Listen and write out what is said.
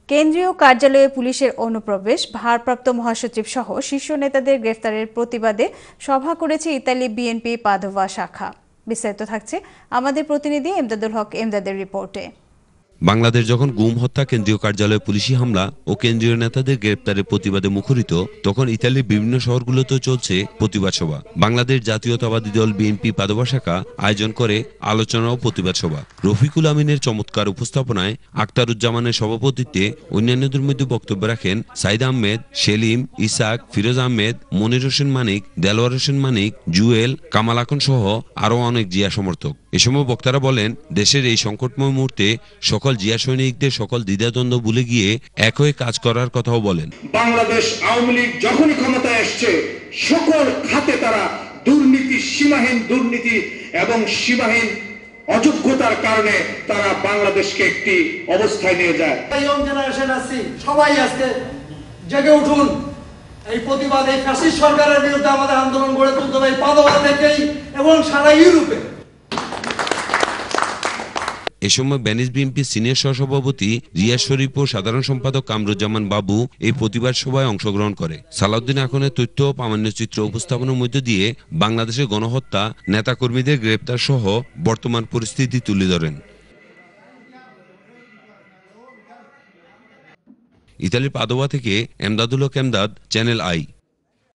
কেন্দ্রীয় কার্যালয়ে পুলিশের অনুপ্রবেশ, ভারপ্রাপ্ত মহাসচিব সহ শীর্ষ নেতাদের গ্রেফতারের প্রতিবাদে সভা করেছে ইতালি বিএনপি পাদোভা শাখা। বিস্তারিত থাকছে আমাদের প্রতিনিধি এমদাদুল হক এমদাদের রিপোর্টে। বাংলাদেশ যখন গুম হত্যা, কেন্দ্রীয় কার্যালয়ে পুলিশি হামলা ও কেন্দ্রীয় নেতাদের গ্রেপ্তারের প্রতিবাদে মুখরিত, তখন ইতালির বিভিন্ন শহরগুলোতেও চলছে প্রতিবাদ সভা। বাংলাদেশ জাতীয়তাবাদী দল বিএনপি পাদোভা শাখা আয়োজন করে আলোচনা ও প্রতিবাদ সভা। রফিকুল আমিনের চমৎকার উপস্থাপনায়, আখতারুজ্জামানের সভাপতিত্বে অন্যান্যদের মধ্যে বক্তব্য রাখেন সাইদ আহমেদ, সেলিম, ইসাক, ফিরোজ আহমেদ, মনির হোসেন মানিক, দেলোয়ার হোসেন মানিক, জুয়েল, কামাল আকন সহ আরও অনেক জিয়া সমর্থক। এ সময় বক্তারা বলেন, দেশের এই সংকটময় মুহূর্তে সকল জিয়া সৈনিকদের সকল দ্বিধাদ্বন্দ্ব ভুলে গিয়ে এক হয়ে কাজ করার কথাও বলেন। বাংলাদেশ আওয়ামী লীগ যখনই ক্ষমতায় আসছে, সকল খাতে তারা দুর্নীতি, সীমাহীন দুর্নীতি এবং সীমাহীন অযোগ্যতার কারণে তারা বাংলাদেশকে একটি অবস্থায় নিয়ে যায়। ইয়ং জেনারেশন আছি, সবাই আজকে জেগে উঠুন। এই প্রতিবাদ, এই ফ্যাসিস্ট সরকারের বিরুদ্ধে আমাদের আন্দোলন গড়ে তুলতে হবে, পাদোভা থেকেই এবং সারা ইউরোপে। এ সময় ভেনিস বিএনপি সিনিয়র সহসভাপতি রিয়াজ শরীফ ও সাধারণ সম্পাদক কামরুজ্জামান বাবু এই প্রতিবাদ সভায় অংশগ্রহণ করে। সালাউদ্দিন আখনের তথ্য ও প্রামাণ্য চিত্র উপস্থাপনের মধ্য দিয়ে বাংলাদেশের গণহত্যা, নেতাকর্মীদের গ্রেপ্তার সহ বর্তমান পরিস্থিতি তুলে ধরেন। ইতালির পাদোভা থেকে এমদাদুল হক এমদাদ, চ্যানেল আই।